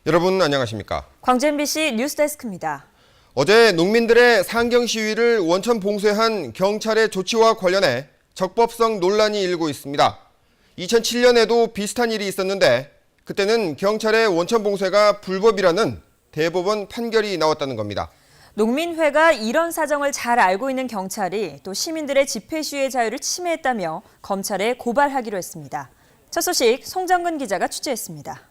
여러분 안녕하십니까? 광주 MBC 뉴스데스크입니다. 어제 농민들의 상경 시위를 원천 봉쇄한 경찰의 조치와 관련해 적법성 논란이 일고 있습니다. 2007년에도 비슷한 일이 있었는데 그때는 경찰의 원천 봉쇄가 불법이라는 대법원 판결이 나왔다는 겁니다. 농민회가 이런 사정을 잘 알고 있는 경찰이 또 시민들의 집회 시위의 자유를 침해했다며 검찰에 고발하기로 했습니다. 첫 소식 송정근 기자가 취재했습니다.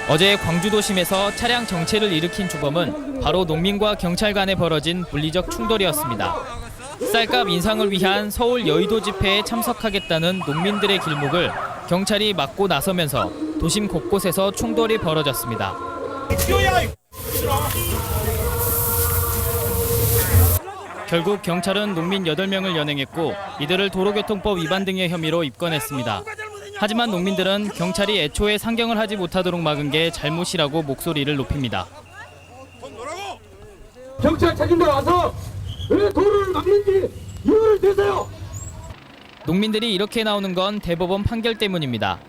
어제 광주도심에서 차량 정체를 일으킨 주범은 바로 농민과 경찰 간에 벌어진 물리적 충돌이었습니다. 쌀값 인상을 위한 서울 여의도 집회에 참석하겠다는 농민들의 길목을 경찰이 막고 나서면서 도심 곳곳에서 충돌이 벌어졌습니다. 결국 경찰은 농민 8명을 연행했고 이들을 도로교통법 위반 등의 혐의로 입건했습니다. 하지만 농민들은 경찰이 애초에 상경을 하지 못하도록 막은 게 잘못이라고 목소리를 높입니다. 경찰 책임자 와서 왜 도로를 막는지 이유를 대세요. 농민들이 이렇게 나오는 건 대법원 판결 때문입니다.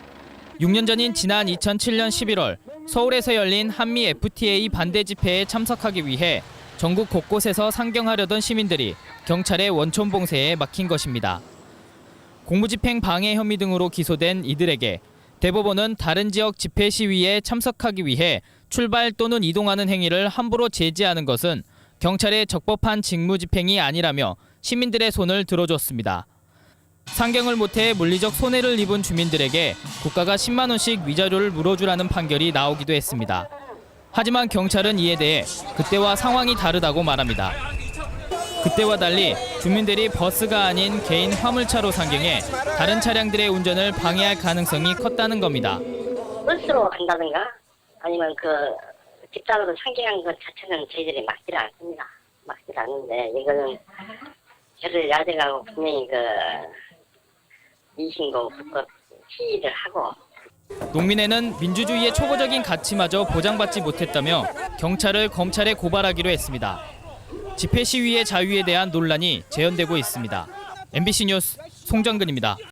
6년 전인 지난 2007년 11월 서울에서 열린 한미 FTA 반대 집회에 참석하기 위해 전국 곳곳에서 상경하려던 시민들이 경찰의 원천 봉쇄에 막힌 것입니다. 공무집행 방해 혐의 등으로 기소된 이들에게 대법원은 다른 지역 집회 시위에 참석하기 위해 출발 또는 이동하는 행위를 함부로 제지하는 것은 경찰의 적법한 직무집행이 아니라며 시민들의 손을 들어줬습니다. 상경을 못해 물리적 손해를 입은 주민들에게 국가가 10만 원씩 위자료를 물어주라는 판결이 나오기도 했습니다. 하지만 경찰은 이에 대해 그때와 상황이 다르다고 말합니다. 그때와 달리 주민들이 버스가 아닌 개인 화물차로 상경해 다른 차량들의 운전을 방해할 가능성이 컸다는 겁니다. 버스로 간다든가 아니면 집단으로 상경한 것 자체는 저희들이 막지를 않습니다. 막지를 않는데 이거는 저를 야대가고 분명히 이신고 불법 시위를 하고 농민회는 민주주의의 초보적인 가치마저 보장받지 못했다며 경찰을 검찰에 고발하기로 했습니다. 집회 시위의 자유에 대한 논란이 재현되고 있습니다. MBC 뉴스 송정근입니다.